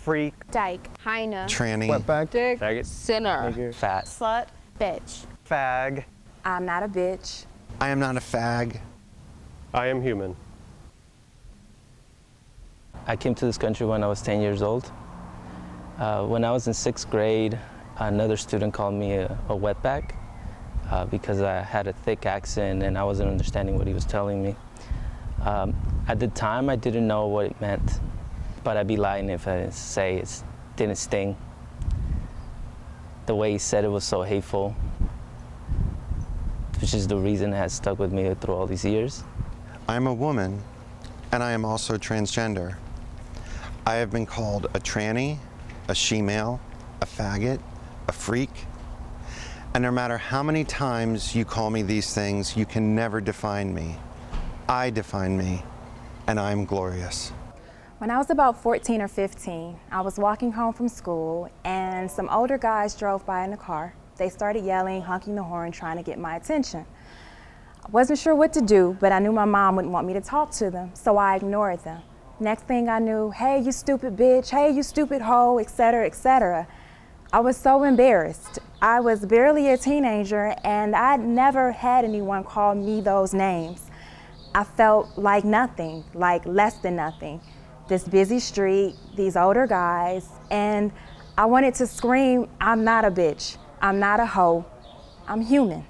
freak, dyke, hyena, tranny, Wetback, dick, Faggot. Sinner. Nigger. Fat. slut, bitch. fag. I'm not a bitch. I am not a fag. I am human. I came to this country when I was 10 years old. When I was in 6th grade, another student called me a wetback because I had a thick accent and I wasn't understanding what he was telling me. At the time, I didn't know what it meant, but I'd be lying if I didn't say it didn't sting. The way he said it was so hateful, which is the reason it has stuck with me through all these years. I am a woman, and I am also transgender. I have been called a tranny, a she-male, a faggot, a freak, and no matter how many times you call me these things, you can never define me. I define me, and I'm glorious. When I was about 14 or 15, I was walking home from school and some older guys drove by in the car. They started yelling, honking the horn, trying to get my attention. I wasn't sure what to do, but I knew my mom wouldn't want me to talk to them, so I ignored them. Next thing I knew, hey, you stupid bitch, hey, you stupid hoe, etc., etc. I was so embarrassed. I was barely a teenager and I'd never had anyone call me those names. I felt like nothing, like less than nothing. This busy street, these older guys, and I wanted to scream, I'm not a bitch, I'm not a hoe, I'm human.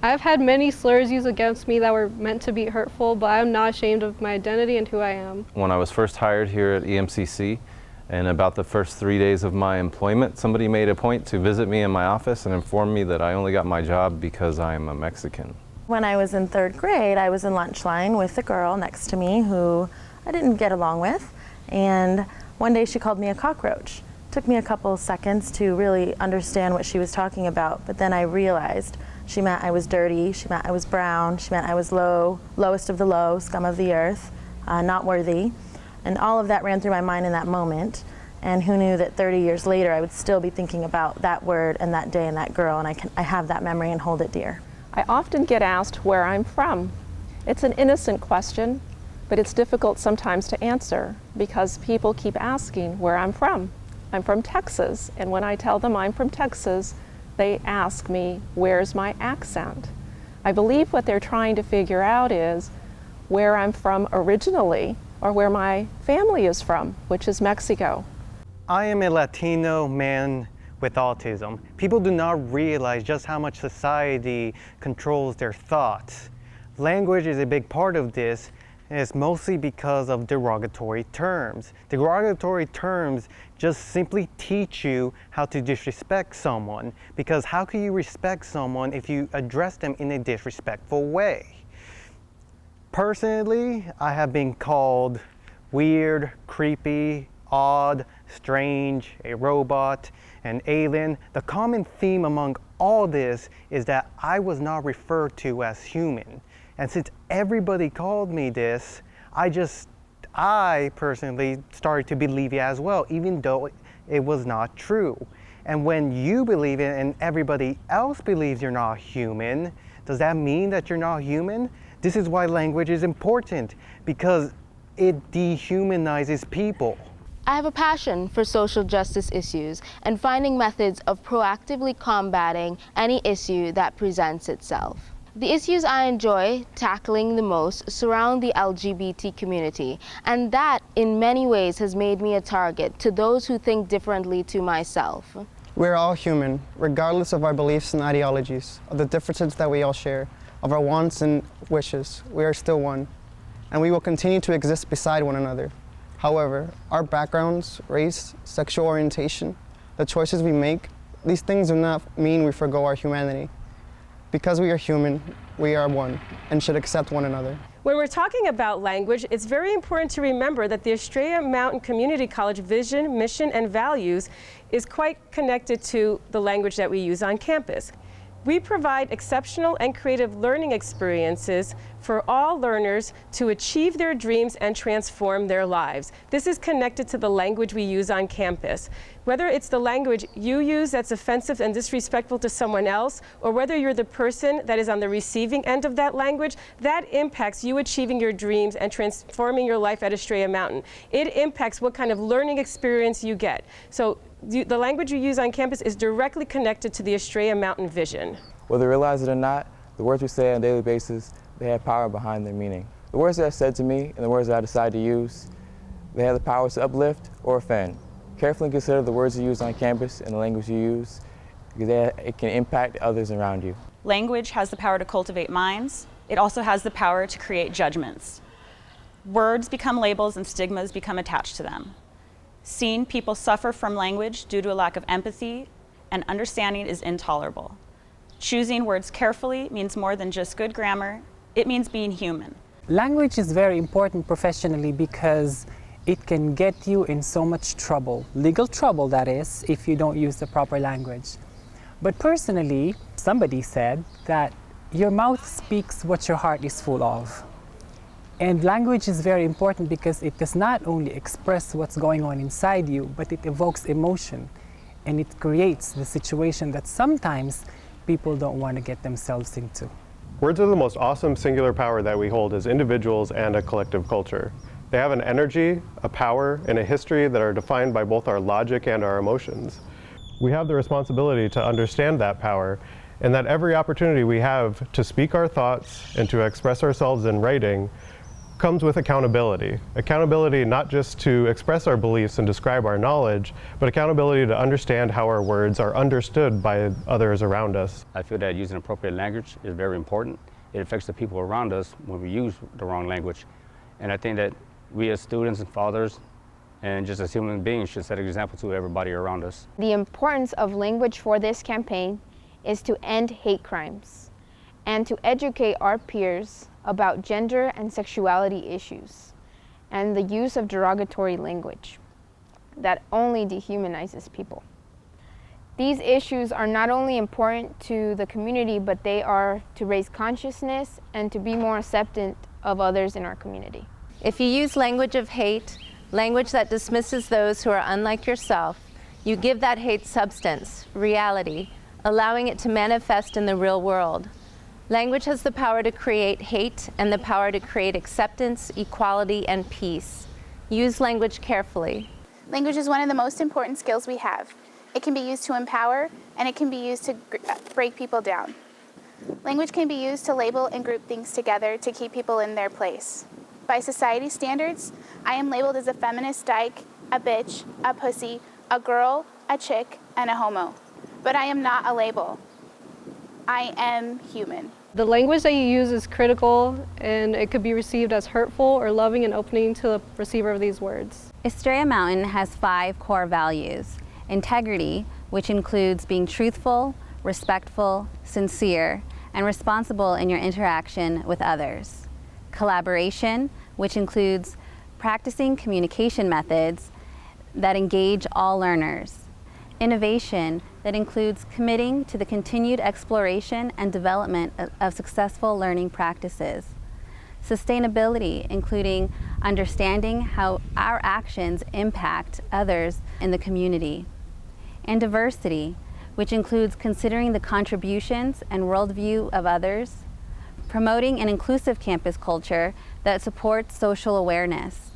I've had many slurs used against me that were meant to be hurtful, but I'm not ashamed of my identity and who I am. When I was first hired here at EMCC, and about the first 3 days of my employment, somebody made a point to visit me in my office and inform me that I only got my job because I am a Mexican. When I was in 3rd grade, I was in lunch line with a girl next to me who I didn't get along with, and one day she called me a cockroach. It took me a couple of seconds to really understand what she was talking about, but then I realized she meant I was dirty, she meant I was brown, she meant I was low, lowest of the low, scum of the earth, not worthy. And all of that ran through my mind in that moment. And who knew that 30 years later I would still be thinking about that word and that day and that girl, and I have that memory and hold it dear. I often get asked where I'm from. It's an innocent question, but it's difficult sometimes to answer because people keep asking where I'm from. I'm from Texas, and when I tell them I'm from Texas, they ask me, where's my accent? I believe what they're trying to figure out is where I'm from originally, or where my family is from, which is Mexico. I am a Latino man with autism. People do not realize just how much society controls their thoughts. Language is a big part of this, and it's mostly because of derogatory terms. Derogatory terms just simply teach you how to disrespect someone, because how can you respect someone if you address them in a disrespectful way? Personally, I have been called weird, creepy, odd, strange, a robot, an alien. The common theme among all this is that I was not referred to as human. And since everybody called me this, I personally started to believe it as well, even though it was not true. And when you believe it and everybody else believes you're not human, does that mean that you're not human? This is why language is important, because it dehumanizes people. I have a passion for social justice issues and finding methods of proactively combating any issue that presents itself. The issues I enjoy tackling the most surround the LGBT community, and that in many ways has made me a target to those who think differently to myself. We're all human, regardless of our beliefs and ideologies, of the differences that we all share, of our wants and wishes. We are still one, and we will continue to exist beside one another. However, our backgrounds, race, sexual orientation, the choices we make, these things do not mean we forgo our humanity. Because we are human, we are one and should accept one another. When we're talking about language, it's very important to remember that the Estrella Mountain Community College vision, mission, and values is quite connected to the language that we use on campus. We provide exceptional and creative learning experiences for all learners to achieve their dreams and transform their lives. This is connected to the language we use on campus. Whether it's the language you use that's offensive and disrespectful to someone else, or whether you're the person that is on the receiving end of that language, that impacts you achieving your dreams and transforming your life at Estrella Mountain. It impacts what kind of learning experience you get. So the language you use on campus is directly connected to the Estrella Mountain vision. Whether we realize it or not, the words we say on a daily basis, they have power behind their meaning. The words that are said to me and the words that I decide to use, they have the power to uplift or offend. Carefully consider the words you use on campus and the language you use, because it can impact others around you. Language has the power to cultivate minds. It also has the power to create judgments. Words become labels and stigmas become attached to them. Seeing people suffer from language due to a lack of empathy and understanding is intolerable. Choosing words carefully means more than just good grammar. It means being human. Language is very important professionally because it can get you in so much trouble, legal trouble that is, if you don't use the proper language. But personally, somebody said that your mouth speaks what your heart is full of. And language is very important because it does not only express what's going on inside you, but it evokes emotion. And it creates the situation that sometimes people don't want to get themselves into. Words are the most awesome singular power that we hold as individuals and a collective culture. They have an energy, a power, and a history that are defined by both our logic and our emotions. We have the responsibility to understand that power, and that every opportunity we have to speak our thoughts and to express ourselves in writing comes with accountability. Accountability not just to express our beliefs and describe our knowledge, but accountability to understand how our words are understood by others around us. I feel that using appropriate language is very important. It affects the people around us when we use the wrong language. And I think that we as students and fathers and just as human beings should set an example to everybody around us. The importance of language for this campaign is to end hate crimes and to educate our peers about gender and sexuality issues and the use of derogatory language that only dehumanizes people. These issues are not only important to the community, but they are to raise consciousness and to be more acceptant of others in our community. If you use language of hate, language that dismisses those who are unlike yourself, you give that hate substance, reality, allowing it to manifest in the real world. Language has the power to create hate and the power to create acceptance, equality, and peace. Use language carefully. Language is one of the most important skills we have. It can be used to empower, and it can be used to break people down. Language can be used to label and group things together to keep people in their place. By society standards, I am labeled as a feminist dyke, a bitch, a pussy, a girl, a chick, and a homo. But I am not a label. I am human. The language that you use is critical, and it could be received as hurtful or loving and opening to the receiver of these words. Estrella Mountain has 5 core values. Integrity, which includes being truthful, respectful, sincere, and responsible in your interaction with others. Collaboration, which includes practicing communication methods that engage all learners. Innovation, that includes committing to the continued exploration and development of successful learning practices. Sustainability, including understanding how our actions impact others in the community. And diversity, which includes considering the contributions and worldview of others, promoting an inclusive campus culture that supports social awareness,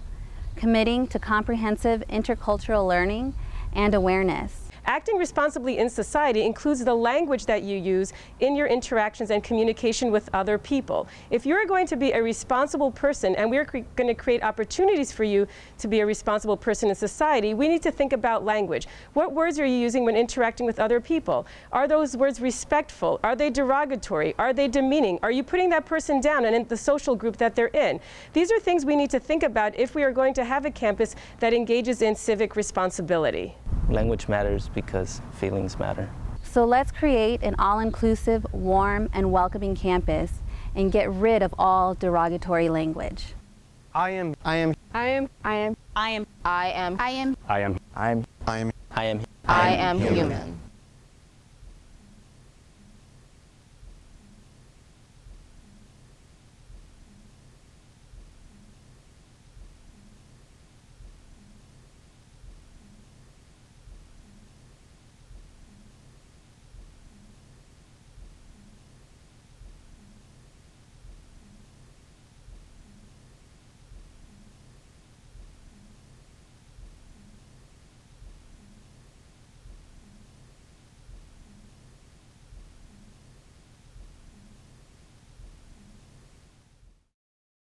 committing to comprehensive intercultural learning and awareness. Acting responsibly in society includes the language that you use in your interactions and communication with other people. If you're going to be a responsible person, and we're going to create opportunities for you to be a responsible person in society, we need to think about language. What words are you using when interacting with other people? Are those words respectful? Are they derogatory? Are they demeaning? Are you putting that person down and in the social group that they're in? These are things we need to think about if we are going to have a campus that engages in civic responsibility. Language matters because feelings matter. So let's create an all-inclusive, warm, and welcoming campus and get rid of all derogatory language. I am human.